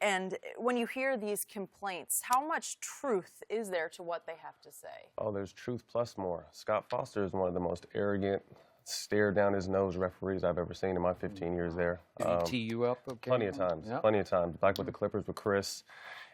And when you hear these complaints, how much truth is there to what they have to say? Oh, there's truth plus more. Scott Foster is one of the most arrogant, stare down his nose referees I've ever seen in my 15 years there. Did he tee you up? Okay. Plenty of times. Yep. Plenty of times. Like with the Clippers with Chris.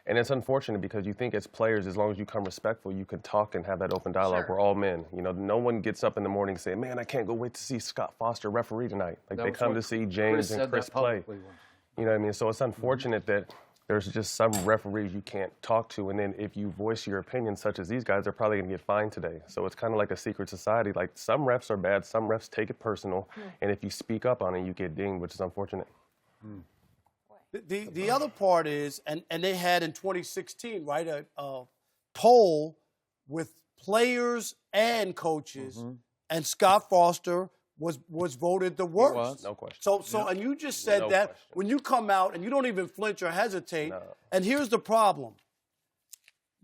And it's unfortunate because you think as players, as long as you come respectful, you can talk and have that open dialogue. Sure. We're all men. You know, no one gets up in the morning and say, man, I can't go wait to see Scott Foster referee tonight. Like, they come to see James and Chris play. You know what I mean? So it's unfortunate that there's just some referees you can't talk to, and then if you voice your opinion, such as these guys, they're probably going to get fined today. So it's kind of like a secret society. Like, some refs are bad, some refs take it personal, and if you speak up on it, you get dinged, which is unfortunate. The other part is, and they had in 2016, right, a poll with players and coaches, and Scott Foster was voted the worst. No question. So and you just said that when you come out and you don't even flinch or hesitate, and here's the problem.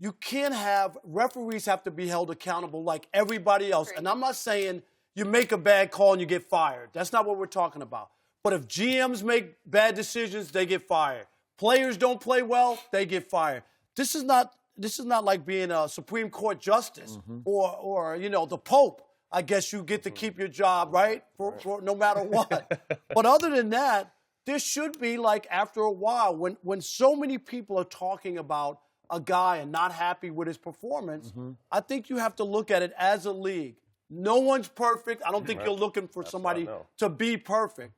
You can't have, referees have to be held accountable like everybody else. And I'm not saying you make a bad call and you get fired. That's not what we're talking about. But if GMs make bad decisions, they get fired. Players don't play well, they get fired. This is not like being a Supreme Court justice or you know, the Pope. I guess you get to keep your job, right? For no matter what. But other than that, there should be, like, after a while, when so many people are talking about a guy and not happy with his performance, I think you have to look at it as a league. No one's perfect. I don't think you're looking for somebody to be perfect.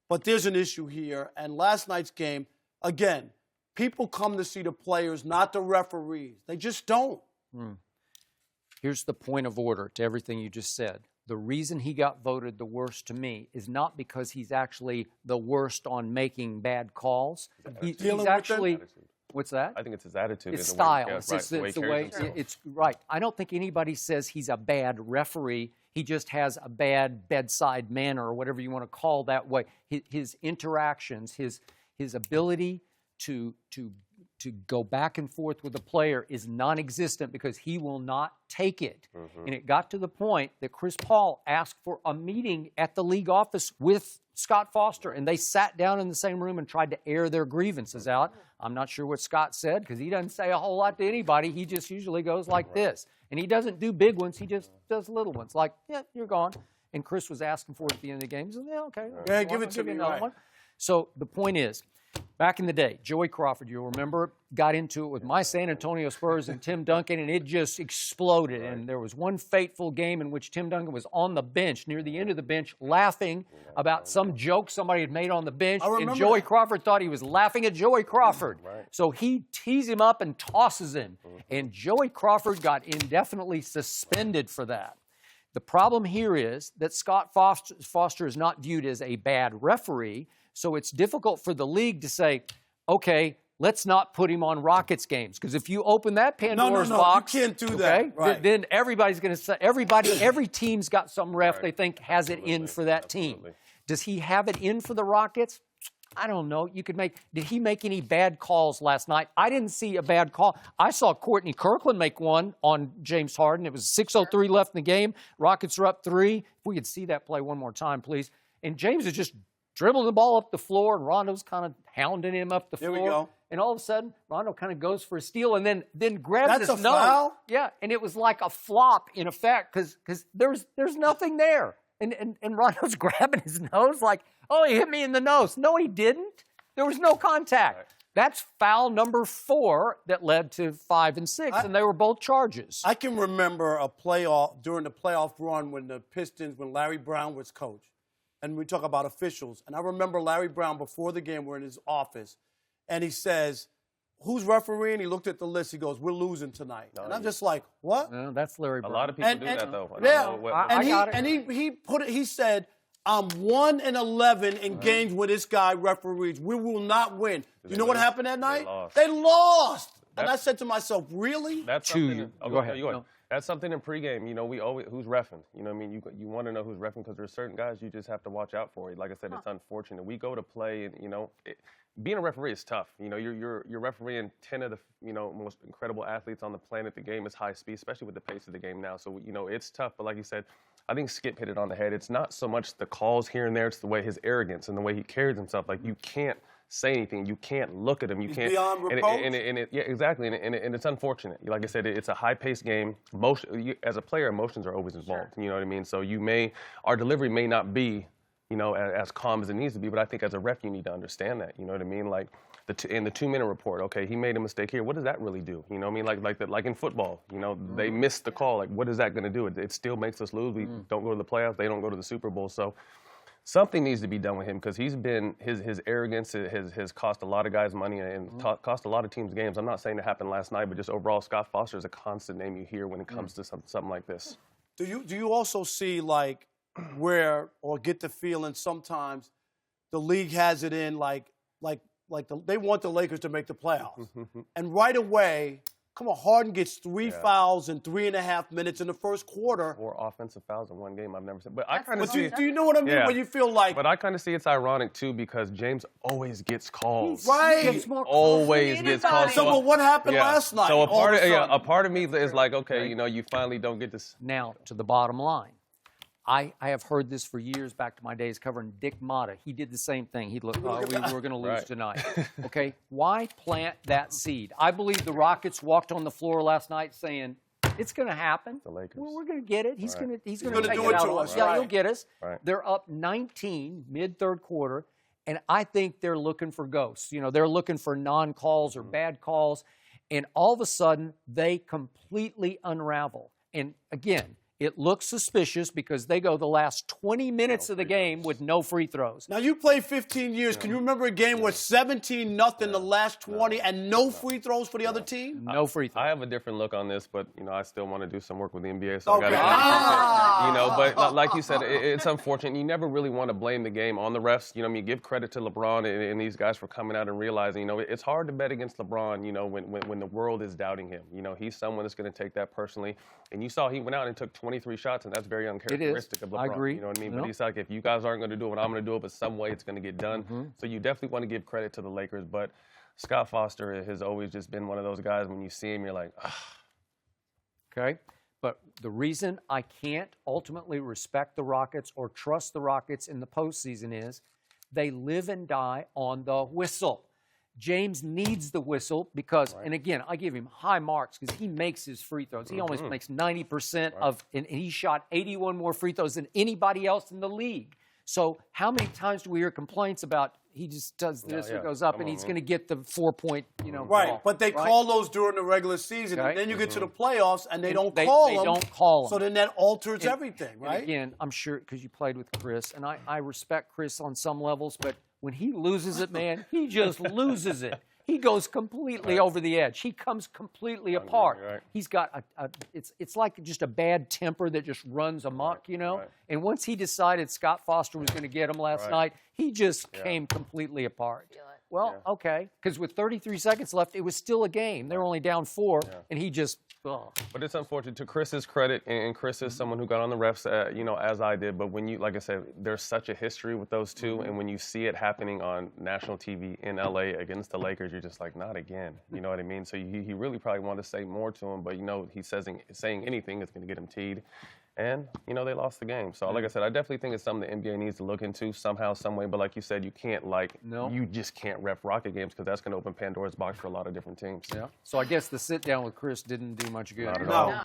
But there's an issue here. And last night's game, again, people come to see the players, not the referees. They just don't. Here's the point of order to everything you just said. The reason he got voted the worst to me is not because he's actually the worst on making bad calls. He's actually, what's that? I think it's his attitude. It's style. It's the way, it's right. I don't think anybody says he's a bad referee. He just has a bad bedside manner, or whatever you want to call that way. His interactions, his ability to go back and forth with the player is non-existent because he will not take it. And it got to the point that Chris Paul asked for a meeting at the league office with Scott Foster, and they sat down in the same room and tried to air their grievances out. I'm not sure what Scott said because he doesn't say a whole lot to anybody. He just usually goes like this. And he doesn't do big ones. He just does little ones like, yeah, you're gone. And Chris was asking for it at the end of the game. He said, yeah, okay. Yeah, give it to me. Right. So the point is, back in the day, Joey Crawford, you'll remember, got into it with my San Antonio Spurs and Tim Duncan, and it just exploded. And there was one fateful game in which Tim Duncan was on the bench, near the end of the bench, laughing about some joke somebody had made on the bench, and Joey Crawford thought he was laughing at Joey Crawford. So he tees him up and tosses him, and Joey Crawford got indefinitely suspended for that. The problem here is that Scott Foster is not viewed as a bad referee, so it's difficult for the league to say, okay, let's not put him on Rockets games. Because if you open that Pandora's box, you can't do that. Right. Then everybody's going to say, every team's got some ref they think has it in for that team. Does he have it in for the Rockets? I don't know. Did he make any bad calls last night? I didn't see a bad call. I saw Courtney Kirkland make one on James Harden. It was 6:03 left in the game. Rockets are up 3. If we could see that play one more time, please. And James is just dribbling the ball up the floor, and Rondo's kind of hounding him up the floor. There we go. And all of a sudden, Rondo kind of goes for a steal and then grabs his nose. That's a foul? Yeah, and it was like a flop in effect because there's nothing there. And Rondo's grabbing his nose like, oh, he hit me in the nose. No, he didn't. There was no contact. That's foul number 4 that led to 5 and 6, and they were both charges. I can remember a playoff, during the playoff run when the Pistons, when Larry Brown was coach. And we talk about officials. And I remember Larry Brown, before the game, we're in his office, and he says, who's refereeing? He looked at the list. He goes, we're losing tonight. And I'm just like, what? No, that's Larry Brown. A lot of people do that, though. He said, I'm 1-11 in games with this guy referees. We will not win. You know what happened that night? They lost. And I said to myself, really? That's something. Go ahead. No. That's something in pregame. You know, we always, who's reffing? You know what I mean? You want to know who's reffing because there's certain guys you just have to watch out for. Like I said, it's unfortunate. We go to play, and, you know, being a referee is tough. You know, you're refereeing 10 of the, you know, most incredible athletes on the planet. The game is high speed, especially with the pace of the game now. So, you know, it's tough. But like you said, I think Skip hit it on the head. It's not so much the calls here and there. It's the way his arrogance and the way he carries himself. Like, you can't say anything. You can't look at him. You can't. Beyond reproach. Yeah, exactly. And it's unfortunate. Like I said, it's a high-paced game. As a player, emotions are always involved. Sure. You know what I mean? So our delivery may not be, as calm as it needs to be, but I think as a ref, you need to understand that. You know what I mean? Like in the 2-minute report, okay, he made a mistake here. What does that really do? You know what I mean? Like in football, they missed the call. Like, what is that going to do? It still makes us lose. We don't go to the playoffs. They don't go to the Super Bowl. So something needs to be done with him because his arrogance has cost a lot of guys money and cost a lot of teams games. I'm not saying it happened last night, but just overall, Scott Foster is a constant name you hear when it comes to something like this. Do you also see or get the feeling sometimes the league has it in they want the Lakers to make the playoffs, and right away, come on, Harden gets 3 fouls in 3.5 minutes in the first quarter. 4 offensive fouls in one game. I've never seen. But I kind of see. Do you know what I mean? Yeah. When you feel like. But I kind of see it's ironic too because James always gets calls. Right. Always gets called. So what happened last night? So a part of me is like, okay, you finally don't get this. Now to the bottom line. I have heard this for years, back to my days covering Dick Motta. He did the same thing. He'd look, we're going to lose tonight. Okay, why plant that seed? I believe the Rockets walked on the floor last night saying, it's going to happen. The Lakers. We're going to get it. He's going to take do it it out to on us. us. Yeah, Right. he'll get us. Right. They're up 19 mid-third quarter, and I think they're looking for ghosts. They're looking for non-calls or bad calls, and all of a sudden, they completely unravel. And again, it looks suspicious because they go the last 20 minutes of the game with no free throws. Now, you played 15 years. Can you remember a game with 17-0 the last 20 and no free throws for the other team? No free throws. I have a different look on this, but, I still want to do some work with the NBA, so I got to but like you said, it's unfortunate. You never really want to blame the game on the refs. You give credit to LeBron and these guys for coming out and realizing, it's hard to bet against LeBron, when the world is doubting him. He's someone that's going to take that personally. And you saw he went out and took 23 shots, and that's very uncharacteristic of LeBron. I agree. You know what I mean? Yep. But he's like, if you guys aren't going to do it, I'm going to do it, but some way it's going to get done. So you definitely want to give credit to the Lakers, but Scott Foster has always just been one of those guys, when you see him, you're like, Okay? But the reason I can't ultimately respect the Rockets or trust the Rockets in the postseason is they live and die on the whistle. James needs the whistle because, and again, I give him high marks because he makes his free throws. He almost makes 90% and he shot 81 more free throws than anybody else in the league. So how many times do we hear complaints about he just does this or goes up and he's going to get the 4-point, Right, ball, but they call those during the regular season, and then you get to the playoffs and they don't call them. They don't call them. So then that alters everything, right? And again, I'm sure because you played with Chris, and I respect Chris on some levels, but when he loses it, man, he just loses it. He goes completely over the edge. He comes completely apart. Right. He's got it's like just a bad temper that just runs amok, Right. And once he decided Scott Foster was going to get him last night, he just came completely apart. Well, okay, because with 33 seconds left, it was still a game. They're only down 4, and he just. But it's unfortunate. To Chris's credit, and Chris is someone who got on the refs, as I did. But when you, like I said, there's such a history with those two, and when you see it happening on national TV in LA against the Lakers, you're just like, not again. You know what I mean? So he really probably wanted to say more to him, but he's saying anything that's going to get him teed. And, they lost the game. So, like I said, I definitely think it's something the NBA needs to look into somehow, some way. But like you said, you can't, you just can't ref Rocket games because that's going to open Pandora's box for a lot of different teams. Yeah. So I guess the sit down with Chris didn't do much good. Not at all.